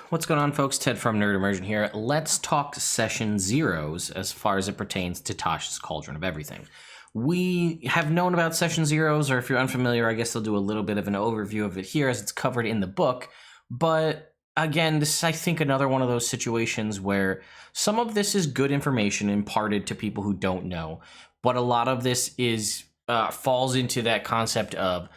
What's going on, folks? Ted from Nerd Immersion here. Let's talk session zeros as far as it pertains to Tasha's Cauldron of Everything. We have known about session zeros, or if you're unfamiliar, I guess I'll do a little bit of an overview of it here as it's covered in the book. But again, this is, I think, another one of those situations where some of this is good information imparted to people who don't know, but a lot of this is falls into that concept of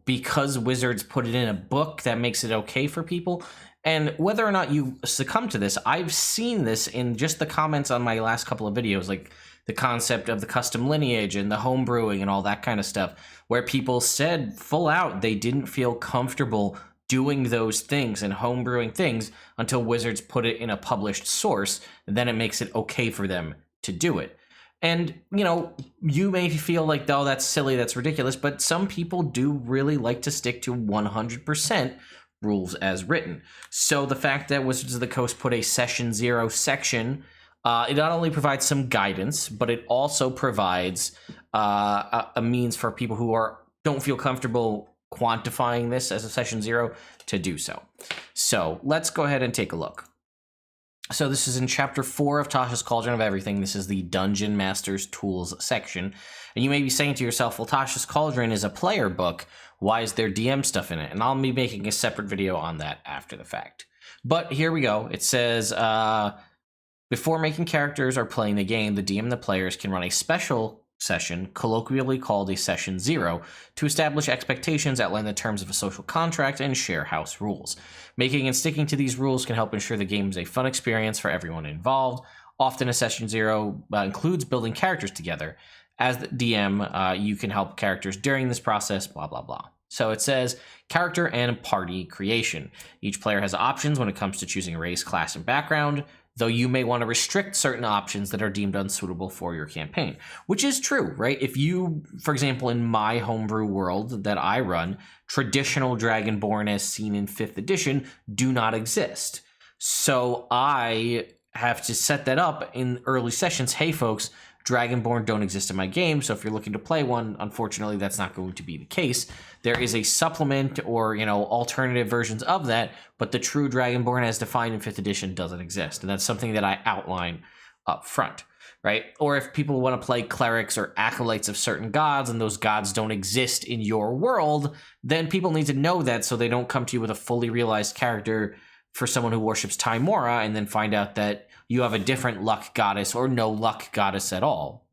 because wizards put it in a book, that makes it okay for people. And whether or not you succumb to this, I've seen this in just the comments on my last couple of videos, like the concept of the custom lineage and the home brewing and all that kind of stuff, where people said full out they didn't feel comfortable doing those things and home brewing things until wizards put it in a published source, and then it makes it okay for them to do it. And, you know, you may feel like, oh, that's silly, that's ridiculous, but some people do really like to stick to 100% rules as written. So the fact that Wizards of the Coast put a session zero section, it not only provides some guidance, but it also provides a means for people who don't feel comfortable quantifying this as a session zero to do so. So let's go ahead and take a look. So this is in chapter 4 of Tasha's Cauldron of Everything. This is the Dungeon Master's Tools section. And you may be saying to yourself, well, Tasha's Cauldron is a player book. Why is there DM stuff in it? And I'll be making a separate video on that after the fact. But here we go. It says, before making characters or playing the game, the DM and the players can run a special session, colloquially called a session zero, to establish expectations, outline the terms of a social contract, and share house rules. Making and sticking to these rules can help ensure the game is a fun experience for everyone involved. Often a session zero includes building characters together. As the DM, you can help characters during this process, blah, blah, blah. So it says character and party creation. Each player has options when it comes to choosing race, class, and background, though you may want to restrict certain options that are deemed unsuitable for your campaign, which is true, right? If you, for example, in my homebrew world that I run, traditional Dragonborn as seen in 5th edition do not exist. So I have to set that up in early sessions. Hey, folks, Dragonborn don't exist in my game, so if you're looking to play one, unfortunately, that's not going to be the case. There is a supplement or, alternative versions of that, but the true Dragonborn as defined in 5th edition doesn't exist, and that's something that I outline up front, right? Or if people want to play clerics or acolytes of certain gods, and those gods don't exist in your world, then people need to know that so they don't come to you with a fully realized character for someone who worships Tymora and then find out that you have a different luck goddess or no luck goddess at all.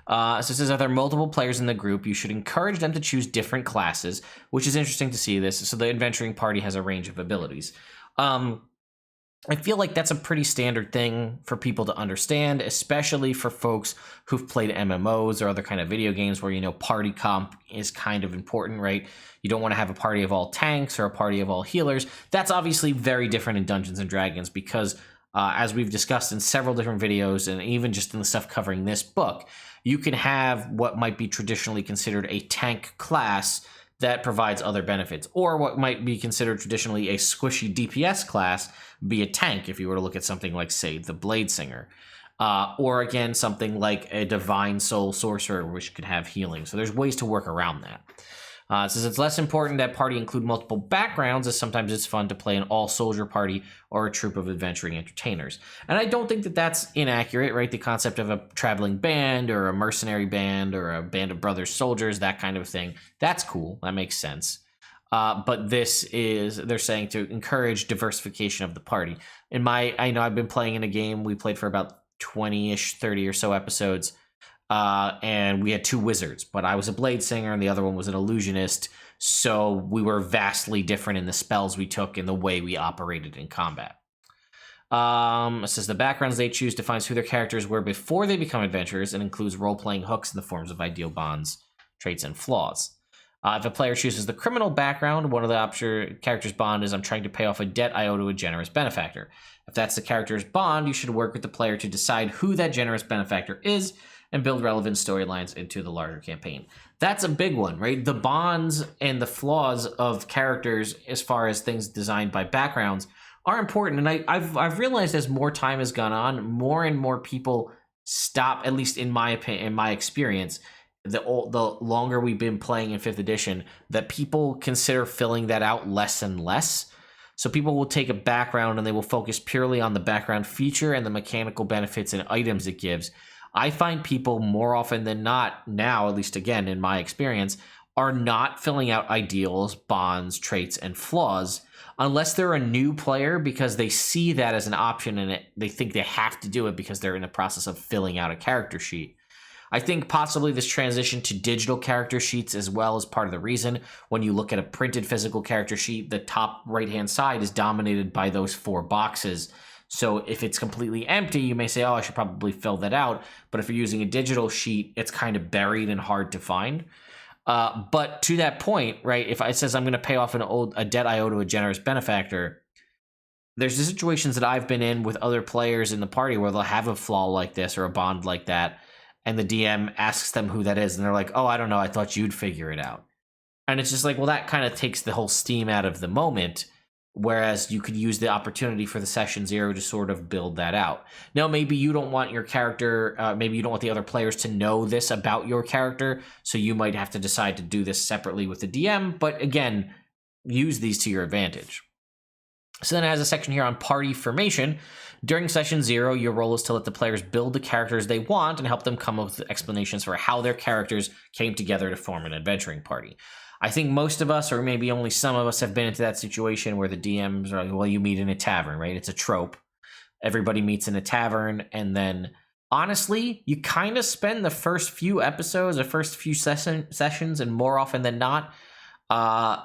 So it says, are there multiple players in the group? You should encourage them to choose different classes, which is interesting to see this. So the adventuring party has a range of abilities. I feel like that's a pretty standard thing for people to understand, especially for folks who've played MMOs or other kind of video games where, party comp is kind of important, right? You don't want to have a party of all tanks or a party of all healers. That's obviously very different in Dungeons & Dragons because as we've discussed in several different videos and even just in the stuff covering this book, you can have what might be traditionally considered a tank class that provides other benefits, or what might be considered traditionally a squishy DPS class be a tank if you were to look at something like, say, the Blade Singer. Or again, something like a Divine Soul Sorcerer, which could have healing. So there's ways to work around that. It says it's less important that party include multiple backgrounds, as sometimes it's fun to play an all-soldier party or a troop of adventuring entertainers. And I don't think that that's inaccurate, right? The concept of a traveling band or a mercenary band or a band of brothers soldiers, that kind of thing, that's cool. That makes sense. But they're saying to encourage diversification of the party. I know I've been playing in a game, we played for about 20-ish, 30 or so episodes, and we had 2 wizards, but I was a blade singer and the other one was an illusionist, so we were vastly different in the spells we took and the way we operated in combat. It says the backgrounds they choose defines who their characters were before they become adventurers and includes role-playing hooks in the forms of ideal bonds, traits, and flaws. If a player chooses the criminal background, one of the character's bond is I'm trying to pay off a debt I owe to a generous benefactor. If that's the character's bond, you should work with the player to decide who that generous benefactor is and build relevant storylines into the larger campaign. That's a big one, right? The bonds and the flaws of characters as far as things designed by backgrounds are important. And I've realized as more time has gone on, more and more people stop, at least in my opinion, in my experience, the longer we've been playing in 5th edition, that people consider filling that out less and less. So people will take a background and they will focus purely on the background feature and the mechanical benefits and items it gives. I find people more often than not now, at least again in my experience, are not filling out ideals, bonds, traits, and flaws unless they're a new player because they see that as an option and they think they have to do it because they're in the process of filling out a character sheet. I think possibly this transition to digital character sheets as well is part of the reason. When you look at a printed physical character sheet, the top right-hand side is dominated by those 4 boxes. So if it's completely empty, you may say, oh, I should probably fill that out. But if you're using a digital sheet, it's kind of buried and hard to find. But to that point, right, if it says I'm going to pay off a debt I owe to a generous benefactor, there's the situations that I've been in with other players in the party where they'll have a flaw like this or a bond like that, and the DM asks them who that is, and they're like, oh, I don't know, I thought you'd figure it out. And it's just like, well, that kind of takes the whole steam out of the moment, whereas you could use the opportunity for the session 0 to sort of build that out. Now, maybe you don't want your character, maybe you don't want the other players to know this about your character, so you might have to decide to do this separately with the DM, but again, use these to your advantage. So then it has a section here on party formation. During session 0, your role is to let the players build the characters they want and help them come up with explanations for how their characters came together to form an adventuring party. I think most of us, or maybe only some of us, have been into that situation where the DMs are like, well, you meet in a tavern, right? It's a trope. Everybody meets in a tavern, and then honestly, you kind of spend the first few episodes, the first few sessions, and more often than not,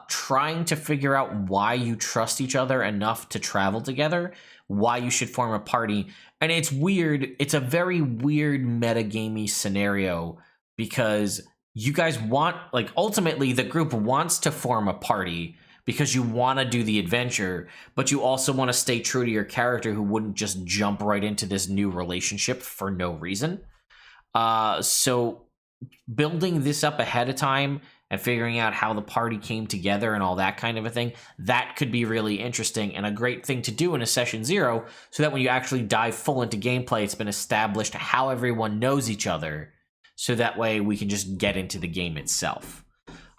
trying to figure out why you trust each other enough to travel together, why you should form a party. And it's weird. It's a very weird metagamey scenario because you guys want, like, ultimately the group wants to form a party because you want to do the adventure, but you also want to stay true to your character who wouldn't just jump right into this new relationship for no reason. So building this up ahead of time and figuring out how the party came together and all that kind of a thing, that could be really interesting and a great thing to do in a session 0 so that when you actually dive full into gameplay, it's been established how everyone knows each other, so that way we can just get into the game itself.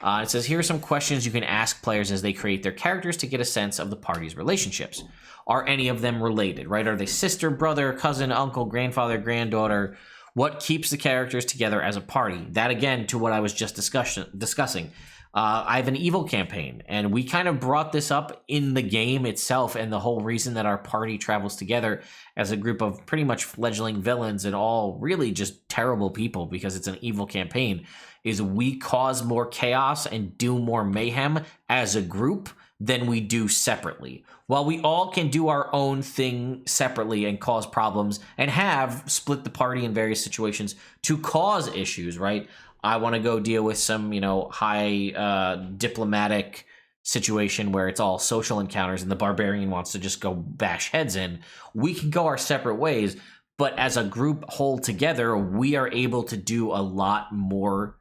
It says, here are some questions you can ask players as they create their characters to get a sense of the party's relationships. Are any of them related, right? Are they sister, brother, cousin, uncle, grandfather, granddaughter? What keeps the characters together as a party? That, again, to what I was just discussing. I have an evil campaign, and we kind of brought this up in the game itself, and the whole reason that our party travels together as a group of pretty much fledgling villains and all really just terrible people because it's an evil campaign is we cause more chaos and do more mayhem as a group than we do separately. While we all can do our own thing separately and cause problems and have split the party in various situations to cause issues, right? I want to go deal with some, high diplomatic situation where it's all social encounters and the barbarian wants to just go bash heads in. We can go our separate ways, but as a group whole together, we are able to do a lot more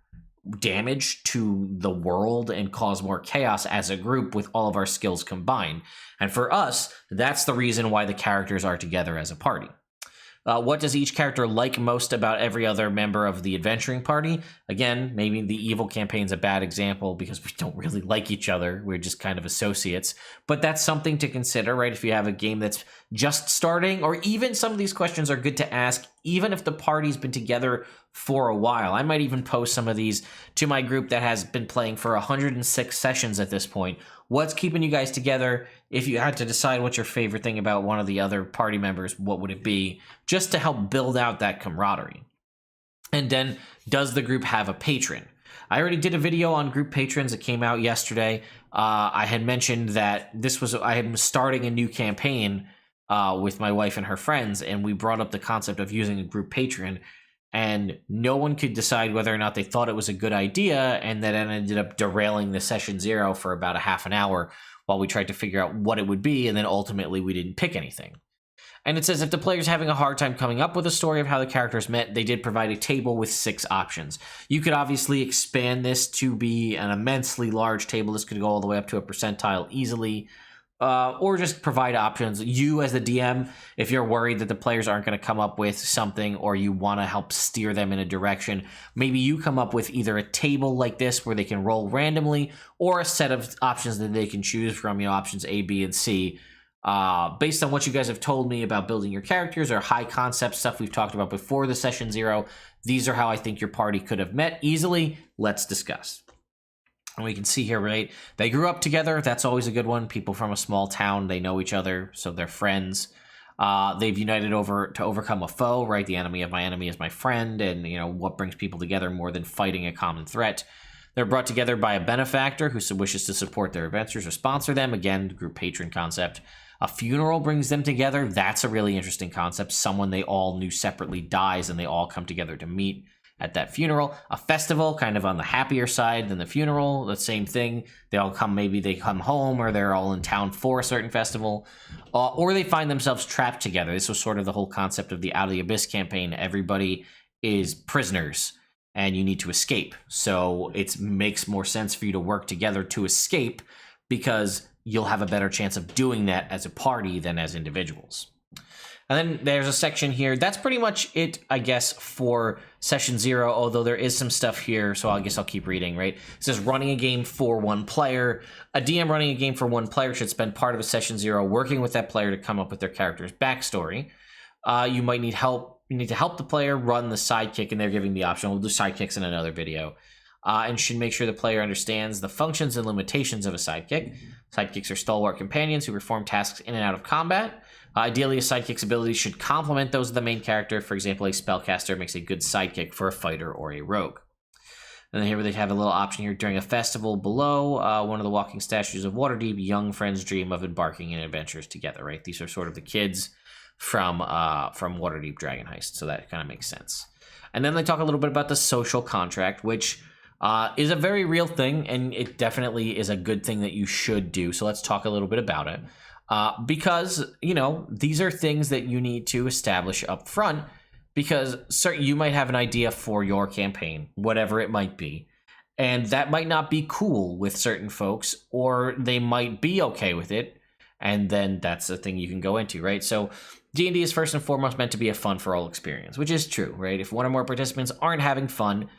damage to the world and cause more chaos as a group with all of our skills combined. And for us, that's the reason why the characters are together as a party. What does each character like most about every other member of the adventuring party? Again, maybe the evil campaign's a bad example because we don't really like each other. We're just kind of associates. But that's something to consider, right? If you have a game that's just starting, or even some of these questions are good to ask, even if the party's been together for a while. I might even post some of these to my group that has been playing for 106 sessions at this point. What's keeping you guys together? If you had to decide what's your favorite thing about one of the other party members, what would it be? Just to help build out that camaraderie. And then, does the group have a patron? I already did a video on group patrons. It came out yesterday. I had mentioned that I had been starting a new campaign with my wife and her friends, and we brought up the concept of using a group patron, and no one could decide whether or not they thought it was a good idea, and that ended up derailing the session 0 for about a half an hour while we tried to figure out what it would be, and then ultimately we didn't pick anything. And it says if the player's having a hard time coming up with a story of how the characters met, they did provide a table with 6 options. You could obviously expand this to be an immensely large table. This could go all the way up to a percentile easily. or just provide options. You as the DM, if you're worried that the players aren't going to come up with something, or you want to help steer them in a direction, maybe you come up with either a table like this where they can roll randomly, or a set of options that they can choose from, options A, B, and C. Based on what you guys have told me about building your characters or high concept stuff we've talked about before the session 0, these are how I think your party could have met easily. Let's discuss. And we can see here, right, they grew up together. That's always a good one. People from a small town, they know each other, so they're friends. They've united over to overcome a foe, right? The enemy of my enemy is my friend, and what brings people together more than fighting a common threat. They're brought together by a benefactor who wishes to support their adventures or sponsor them. Again, group patron concept. A funeral brings them together. That's a really interesting concept. Someone they all knew separately dies, and they all come together to meet at that funeral. A festival, kind of on the happier side than the funeral. The same thing. They all come, maybe they come home, or they're all in town for a certain festival. Or they find themselves trapped together. This was sort of the whole concept of the Out of the Abyss campaign. Everybody is prisoners, and you need to escape. So it makes more sense for you to work together to escape, because you'll have a better chance of doing that as a party than as individuals. And then there's a section here. That's pretty much it, I guess, for session 0, although there is some stuff here, so I guess I'll keep reading, right? It says running a game for one player. A DM running a game for one player should spend part of a session 0 working with that player to come up with their character's backstory. You might need help. You need to help the player run the sidekick, and they're giving the option. We'll do sidekicks in another video. And should make sure the player understands the functions and limitations of a sidekick. Sidekicks are stalwart companions who perform tasks in and out of combat. Ideally, a sidekick's abilities should complement those of the main character. For example, a spellcaster makes a good sidekick for a fighter or a rogue. And then here they have a little option here. During a festival below, one of the walking statues of Waterdeep, young friends dream of embarking in adventures together, right? These are sort of the kids from Waterdeep Dragon Heist, so that kind of makes sense. And then they talk a little bit about the social contract, which is a very real thing, and it definitely is a good thing that you should do. So let's talk a little bit about it. Because, these are things that you need to establish up front, because you might have an idea for your campaign, whatever it might be, and that might not be cool with certain folks, or they might be okay with it, and then that's the thing you can go into, right? So D&D is first and foremost meant to be a fun-for-all experience, which is true, right? If one or more participants aren't having fun,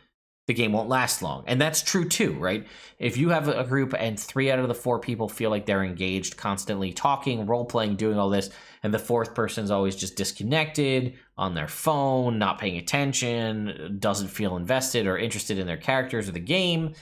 the game won't last long. And that's true too, right? If you have a group and 3 out of the 4 people feel like they're engaged, constantly talking, role-playing, doing all this, and the 4th person's always just disconnected, on their phone, not paying attention, doesn't feel invested or interested in their characters or the game,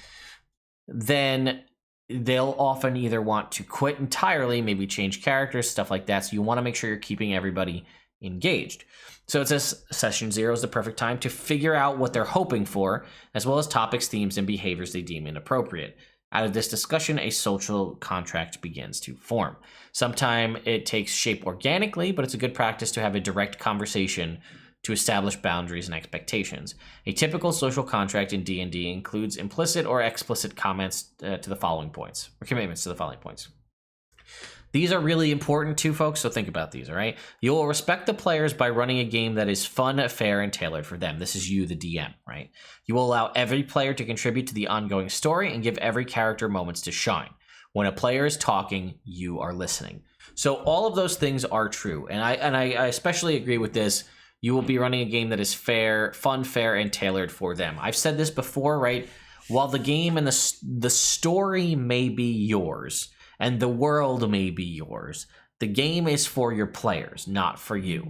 then they'll often either want to quit entirely, maybe change characters, stuff like that. So you want to make sure you're keeping everybody engaged. So it says session 0 is the perfect time to figure out what they're hoping for, as well as topics, themes, and behaviors they deem inappropriate. Out of this discussion, a social contract begins to form. Sometimes it takes shape organically, but it's a good practice to have a direct conversation to establish boundaries and expectations. A typical social contract in D&D includes implicit or explicit comments to the following points, or commitments to the following points. These are really important too, folks, so think about these, all right? You will respect the players by running a game that is fun, fair, and tailored for them. This is you, the DM, right? You will allow every player to contribute to the ongoing story and give every character moments to shine. When a player is talking, you are listening. So all of those things are true, and I especially agree with this. You will be running a game that is fair, fun, fair, and tailored for them. I've said this before, right? While the game and the story may be yours, and the world may be yours, the game is for your players, not for you.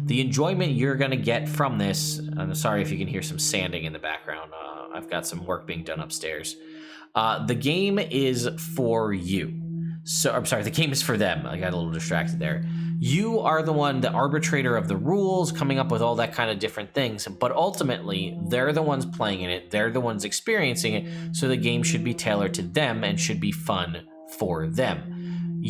The enjoyment you're going to get from this, I'm sorry if you can hear some sanding in the background. I've got some work being done upstairs. The game is for you. So, I'm sorry, the game is for them. I got a little distracted there. You are the one, the arbitrator of the rules, coming up with all that kind of different things. But ultimately, they're the ones playing in it. They're the ones experiencing it. So the game should be tailored to them and should be fun for them.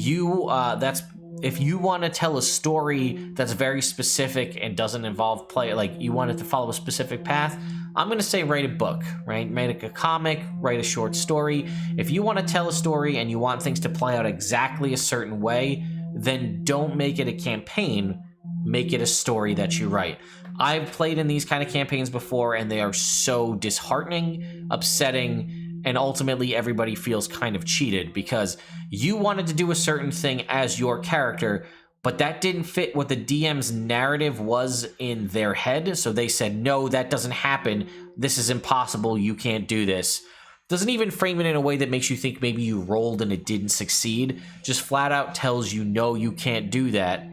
If you want to tell a story that's very specific and doesn't involve play, like you want it to follow a specific path, I'm going to say write a book, right? Make a comic, write a short story. If you want to tell a story and you want things to play out exactly a certain way, then don't make it a campaign, make it a story that you write. I've played in these kind of campaigns before, and they are so disheartening, upsetting, and ultimately everybody feels kind of cheated because you wanted to do a certain thing as your character, but that didn't fit what the DM's narrative was in their head. So they said, no, that doesn't happen. This is impossible. You can't do this. Doesn't even frame it in a way that makes you think maybe you rolled and it didn't succeed. Just flat out tells you, no, you can't do that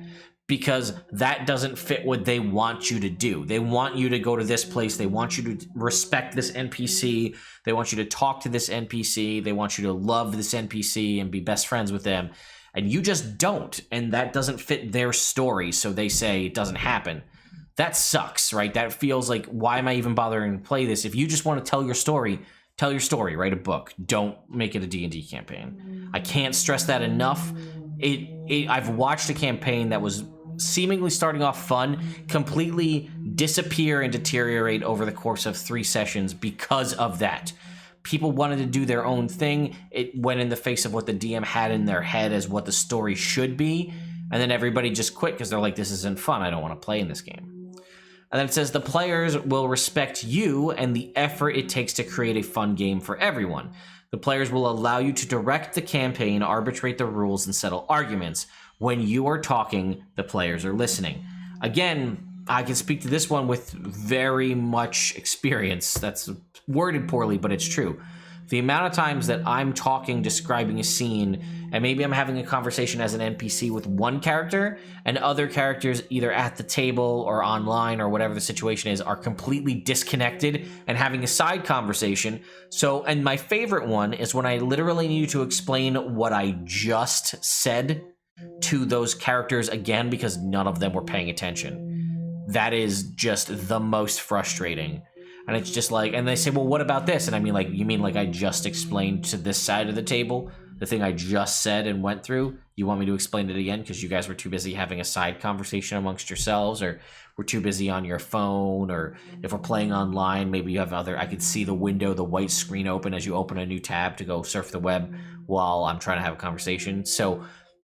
because that doesn't fit what they want you to do. They want you to go to this place. They want you to respect this NPC. They want you to talk to this NPC. They want you to love this NPC and be best friends with them. And you just don't, and that doesn't fit their story, so they say it doesn't happen. That sucks, right? That feels like, why am I even bothering to play this? If you just want to tell your story, write a book. Don't make it a D&D campaign. I can't stress that enough. I've watched a campaign that was seemingly starting off fun, completely disappear and deteriorate over the course of 3 sessions because of that. People wanted to do their own thing. It went in the face of what the DM had in their head as what the story should be. And then everybody just quit because they're like, this isn't fun. I don't want to play in this game. And then it says the players will respect you and the effort it takes to create a fun game for everyone. The players will allow you to direct the campaign, arbitrate the rules, and settle arguments. When you are talking, the players are listening. Again, I can speak to this one with very much experience. That's worded poorly, but it's true. The amount of times that I'm talking, describing a scene, and maybe I'm having a conversation as an NPC with one character, and other characters either at the table or online or whatever the situation is are completely disconnected and having a side conversation. So, and my favorite one is when I literally need to explain what I just said to those characters again because none of them were paying attention. That is just the most frustrating. And it's just like, and they say, well, what about this? And I mean, like, you mean like I just explained to this side of the table the thing I just said and went through? You want me to explain it again because you guys were too busy having a side conversation amongst yourselves, or we're too busy on your phone, or if we're playing online, maybe you have I could see the window, the white screen open as you open a new tab to go surf the web while I'm trying to have a conversation. So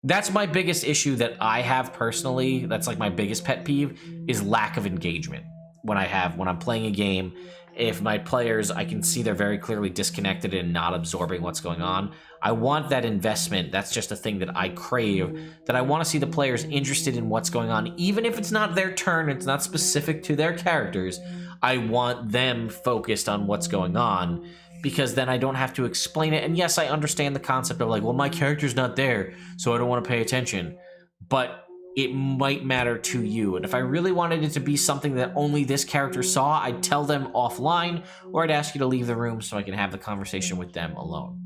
that's my biggest issue that I have personally. That's like my biggest pet peeve is lack of engagement. When I'm playing a game, if my players, I can see they're very clearly disconnected and not absorbing what's going on. I want that investment. That's just a thing that I crave, that I want to see the players interested in what's going on. Even if it's not their turn, it's not specific to their characters, I want them focused on what's going on, because then I don't have to explain it. And yes, I understand the concept of like, well, my character's not there, so I don't want to pay attention. But it might matter to you. And if I really wanted it to be something that only this character saw, I'd tell them offline, or I'd ask you to leave the room so I can have the conversation with them alone.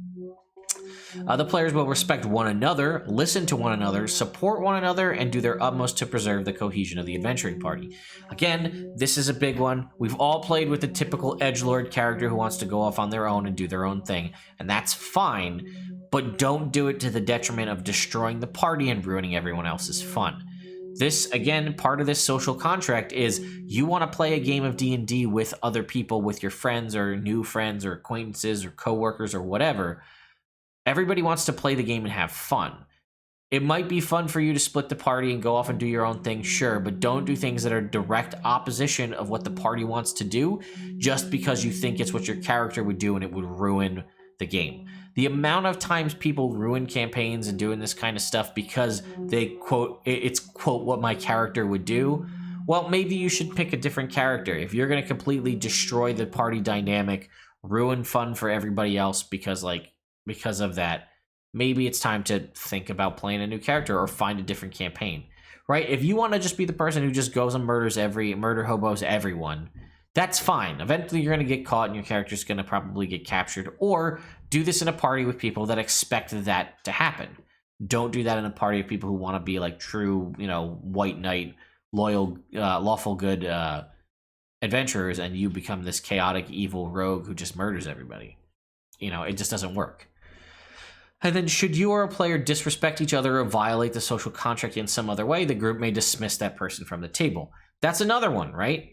The players will respect one another, listen to one another, support one another, and do their utmost to preserve the cohesion of the adventuring party. Again, this is a big one. We've all played with the typical edgelord character who wants to go off on their own and do their own thing, and that's fine, but don't do it to the detriment of destroying the party and ruining everyone else's fun. This, again, part of this social contract is you want to play a game of D&D with other people, with your friends or new friends or acquaintances or coworkers or whatever. Everybody wants to play the game and have fun. It might be fun for you to split the party and go off and do your own thing, sure, but don't do things that are direct opposition of what the party wants to do just because you think it's what your character would do and it would ruin the game. The amount of times people ruin campaigns and doing this kind of stuff because they quote, it's quote what my character would do. Well, maybe you should pick a different character. If you're going to completely destroy the party dynamic, ruin fun for everybody else because of that, maybe it's time to think about playing a new character or find a different campaign, right? If you want to just be the person who just goes and murder hobos everyone, that's fine. Eventually you're going to get caught and your character's going to probably get captured, or do this in a party with people that expect that to happen. Don't do that in a party of people who want to be like true, white knight, loyal, lawful good adventurers, and you become this chaotic, evil rogue who just murders everybody. It just doesn't work. And then should you or a player disrespect each other or violate the social contract in some other way, the group may dismiss that person from the table. That's another one, right?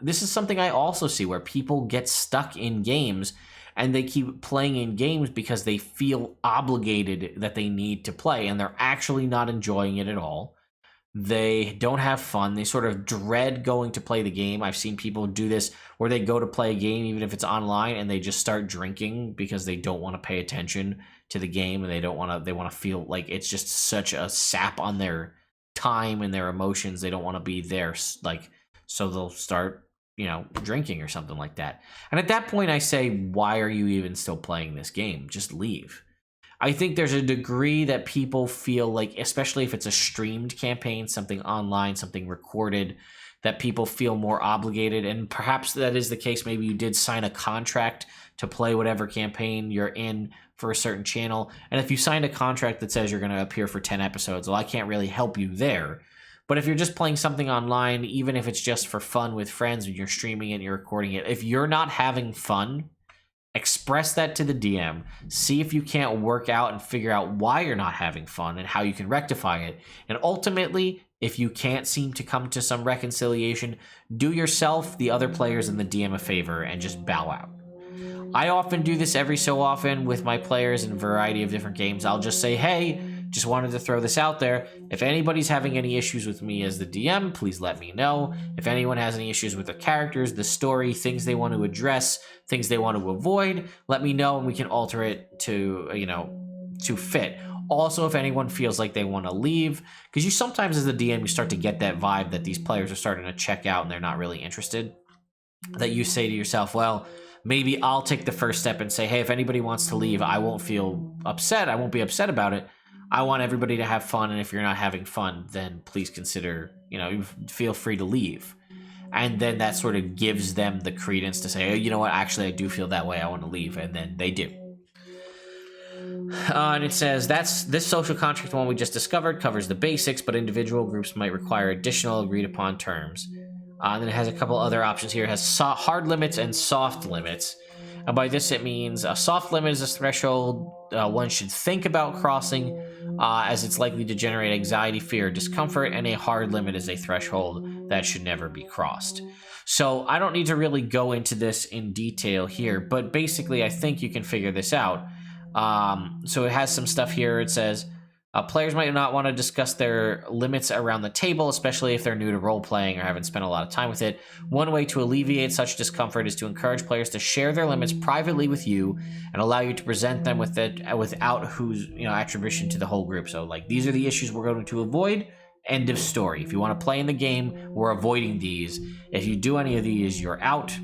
This is something I also see where people get stuck in games and they keep playing in games because they feel obligated that they need to play and they're actually not enjoying it at all. They don't have fun. They sort of dread going to play the game. I've seen people do this where they go to play a game, even if it's online, and they just start drinking because they don't want to pay attention to the game, and they want to feel like it's just such a sap on their time and their emotions. They don't want to be there, like, so they'll start, drinking or something like that. And at that point, I say, why are you even still playing this game? Just leave. I think there's a degree that people feel like, especially if it's a streamed campaign, something online, something recorded, that people feel more obligated. And perhaps that is the case. Maybe you did sign a contract to play whatever campaign you're in for a certain channel. And if you signed a contract that says you're going to appear for 10 episodes, well, I can't really help you there. But if you're just playing something online, even if it's just for fun with friends, and you're streaming it and you're recording it, if you're not having fun, express that to the DM. See if you can't work out and figure out why you're not having fun and how you can rectify it. And ultimately, if you can't seem to come to some reconciliation, do yourself, the other players, and the DM a favor and just bow out. I often do this every so often with my players in a variety of different games. I'll just say, hey, just wanted to throw this out there. If anybody's having any issues with me as the DM, please let me know. If anyone has any issues with the characters, the story, things they want to address, things they want to avoid, let me know and we can alter it to, to fit. Also, if anyone feels like they want to leave, because you sometimes as the DM, you start to get that vibe that these players are starting to check out and they're not really interested, that you say to yourself, well, maybe I'll take the first step and say, hey, if anybody wants to leave, I won't feel upset. I won't be upset about it. I want everybody to have fun, and if you're not having fun, then please consider, feel free to leave. And then that sort of gives them the credence to say, oh, you know what, actually, I do feel that way, I want to leave, and then they do. And it says, this social contract one we just discovered covers the basics, but individual groups might require additional agreed-upon terms. And then it has a couple other options here. It has hard limits and soft limits. And by this, it means a soft limit is a threshold one should think about crossing, as it's likely to generate anxiety, fear, or discomfort, and a hard limit is a threshold that should never be crossed. So I don't need to really go into this in detail here, but basically I think you can figure this out. So it has some stuff here. It says, players might not want to discuss their limits around the table, especially if they're new to role-playing or haven't spent a lot of time with it. One way to alleviate such discomfort is to encourage players to share their limits privately with you and allow you to present them with it without whose attribution to the whole group. So, like, these are the issues we're going to avoid. End of story. If you want to play in the game, we're avoiding these. If you do any of these, you're out.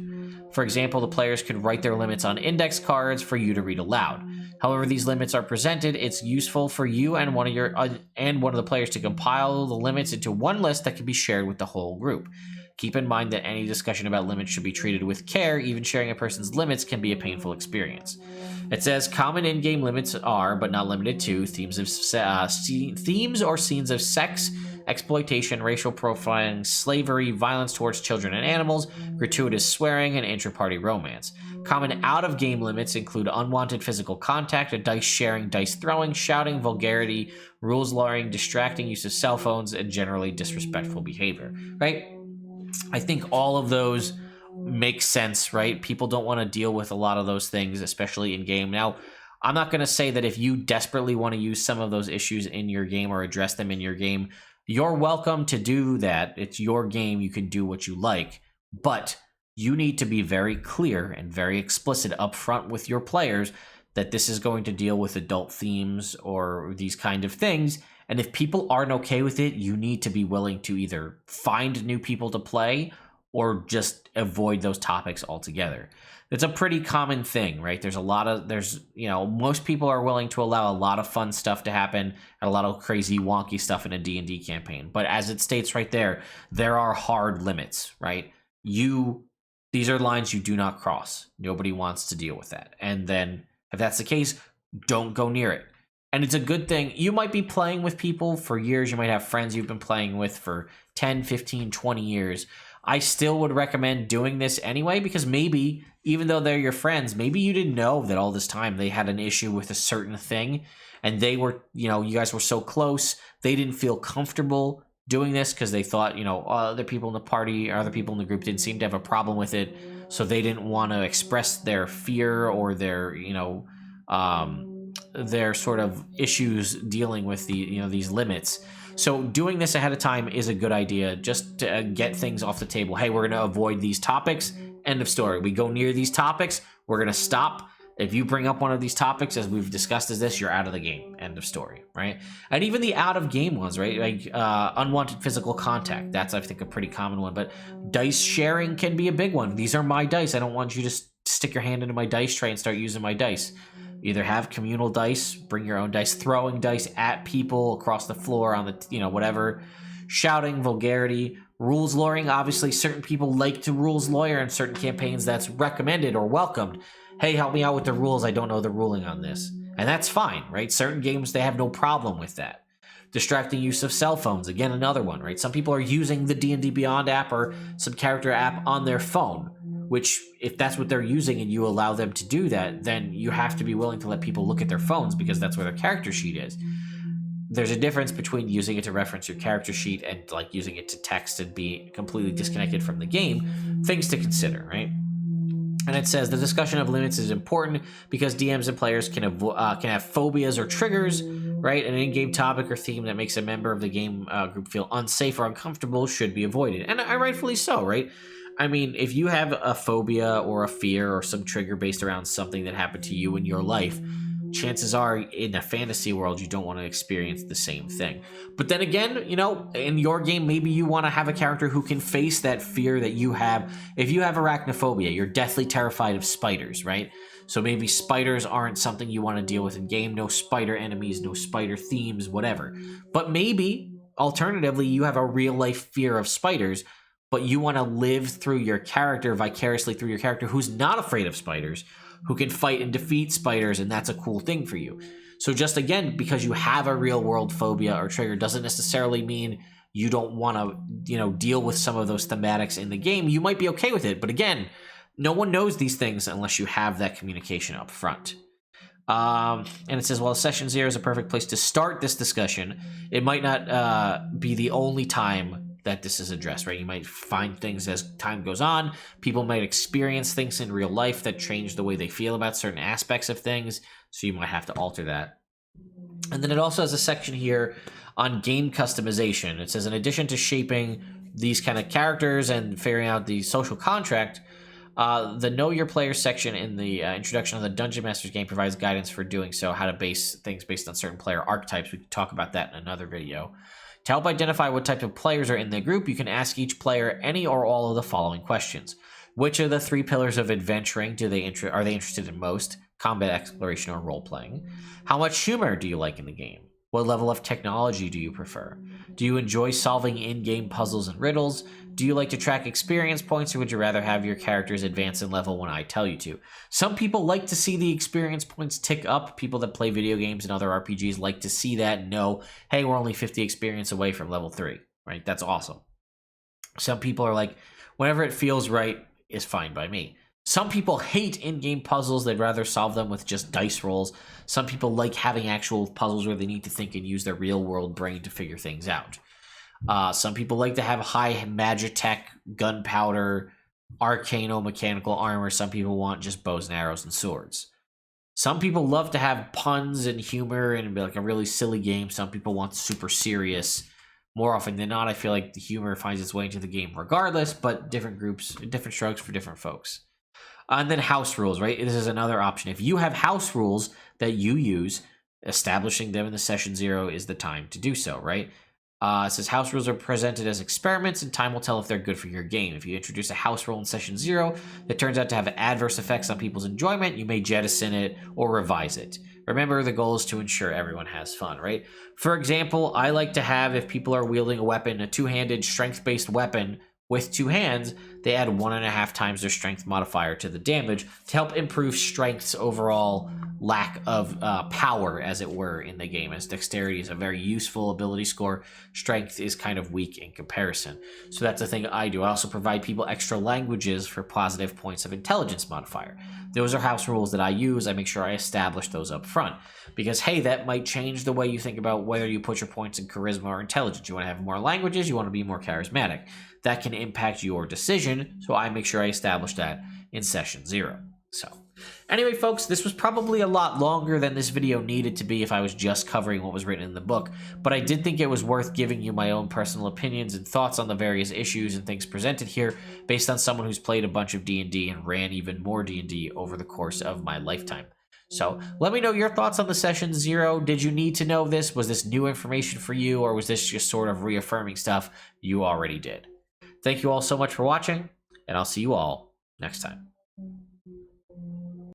For example, the players could write their limits on index cards for you to read aloud. However these limits are presented, it's useful for you and one of the players to compile the limits into one list that can be shared with the whole group. Keep in mind that any discussion about limits should be treated with care. Even sharing a person's limits can be a painful experience. It says common in-game limits are, but not limited to, themes or scenes of sex, exploitation, racial profiling, slavery, violence towards children and animals, gratuitous swearing, and intra-party romance. Common out-of-game limits include unwanted physical contact, dice sharing, dice throwing, shouting, vulgarity, rules lawyering, distracting use of cell phones, and generally disrespectful behavior, right? I think all of those make sense, right? People don't want to deal with a lot of those things, especially in game. Now, I'm not going to say that if you desperately want to use some of those issues in your game or address them in your game, you're welcome to do that. It's your game. You can do what you like. But you need to be very clear and very explicit up front with your players that this is going to deal with adult themes or these kind of things. And if people aren't okay with it, you need to be willing to either find new people to play or just avoid those topics altogether. It's a pretty common thing, right? Most people are willing to allow a lot of fun stuff to happen and a lot of crazy wonky stuff in a D&D campaign. But as it states right there are hard limits, right? These are lines you do not cross. Nobody wants to deal with that. And then if that's the case, don't go near it. And it's a good thing. You might be playing with people for years. You might have friends you've been playing with for 10, 15, 20 years. I still would recommend doing this anyway, because maybe, even though they're your friends, maybe you didn't know that all this time they had an issue with a certain thing and they were, you guys were so close, they didn't feel comfortable doing this because they thought, other people in the party or other people in the group didn't seem to have a problem with it. So they didn't want to express their fear or their, their sort of issues dealing with these limits. So doing this ahead of time is a good idea, just to get things off the table. Hey, we're going to avoid these topics. End of story. We go near these topics, we're going to stop. If you bring up one of these topics, as we've discussed as this, you're out of the game. End of story, right? And even the out of game ones, right? Like unwanted physical contact. That's, I think, a pretty common one. But dice sharing can be a big one. These are my dice. I don't want you to stick your hand into my dice tray and start using my dice. Either have communal dice, bring your own dice, throwing dice at people across the floor on the, whatever. Shouting, vulgarity, rules lawyering. Obviously, certain people like to rules lawyer in certain campaigns. That's recommended or welcomed. Hey, help me out with the rules. I don't know the ruling on this. And that's fine, right? Certain games, they have no problem with that. Distracting use of cell phones. Again, another one, right? Some people are using the D&D Beyond app or some character app on their phone, which if that's what they're using and you allow them to do that, then you have to be willing to let people look at their phones because that's where their character sheet is. There's a difference between using it to reference your character sheet and like using it to text and be completely disconnected from the game. Things to consider, right? And it says the discussion of limits is important because DMs and players can have phobias or triggers, right? An in-game topic or theme that makes a member of the game group feel unsafe or uncomfortable should be avoided. And rightfully so, right? I mean, if you have a phobia or a fear or some trigger based around something that happened to you in your life, chances are in a fantasy world, you don't want to experience the same thing. But then again, in your game, maybe you want to have a character who can face that fear that you have. If you have arachnophobia, you're deathly terrified of spiders, right? So maybe spiders aren't something you want to deal with in game. No spider enemies, no spider themes, whatever. But maybe, alternatively, you have a real life fear of spiders, but you want to live through your character, vicariously through your character who's not afraid of spiders, who can fight and defeat spiders, and that's a cool thing for you. So just again, because you have a real world phobia or trigger doesn't necessarily mean you don't want to, deal with some of those thematics in the game. You might be okay with it, but again, no one knows these things unless you have that communication up front. And it says, while session 0 is a perfect place to start this discussion, it might not be the only time that this is addressed, right? You might find things as time goes on. People might experience things in real life that change the way they feel about certain aspects of things, so you might have to alter that. And then it also has a section here on game customization. It says, in addition to shaping these kind of characters and figuring out the social contract, the Know Your Player section in the introduction of the Dungeon Masters game provides guidance for doing so, how to base things based on certain player archetypes. We can talk about that in another video. To help identify what type of players are in the group, you can ask each player any or all of the following questions. Which of the 3 pillars of adventuring are they interested in most? Combat, exploration, or role-playing? How much humor do you like in the game? What level of technology do you prefer? Do you enjoy solving in-game puzzles and riddles? Do you like to track experience points, or would you rather have your characters advance in level when I tell you to? Some people like to see the experience points tick up. People that play video games and other RPGs like to see that and know, hey, we're only 50 experience away from level 3, right? That's awesome. Some people are like, whenever it feels right is fine by me. Some people hate in-game puzzles. They'd rather solve them with just dice rolls. Some people like having actual puzzles where they need to think and use their real-world brain to figure things out. Some people like to have high magitech, gunpowder, arcano-mechanical armor. Some people want just bows and arrows and swords. Some people love to have puns and humor and be like a really silly game. Some people want super serious. More often than not, I feel like the humor finds its way into the game regardless, but different groups, different strokes for different folks. And then house rules, right? This is another option. If you have house rules that you use, establishing them in the session 0 is the time to do so, right? It says house rules are presented as experiments, and time will tell if they're good for your game. If you introduce a house rule in session 0 that turns out to have adverse effects on people's enjoyment, you may jettison it or revise it. Remember, the goal is to ensure everyone has fun, right? For example, I like to have, if people are wielding a weapon, a two-handed strength-based weapon with 2 hands, they add 1.5 times their strength modifier to the damage to help improve strength's overall lack of power, as it were, in the game, as dexterity is a very useful ability score. Strength is kind of weak in comparison. So that's the thing I do. I also provide people extra languages for positive points of intelligence modifier. Those are house rules that I use. I make sure I establish those up front because, hey, that might change the way you think about whether you put your points in charisma or intelligence. You want to have more languages, you want to be more charismatic. That can impact your decision, so I make sure I establish that in session 0. So Anyway, folks, this was probably a lot longer than this video needed to be if I was just covering what was written in the book, but I did think it was worth giving you my own personal opinions and thoughts on the various issues and things presented here based on someone who's played a bunch of D&D and ran even more D&D over the course of my lifetime. So let me know your thoughts on the Session Zero. Did you need to know this? Was this new information for you, or was this just sort of reaffirming stuff you already did? Thank you all so much for watching, and I'll see you all next time.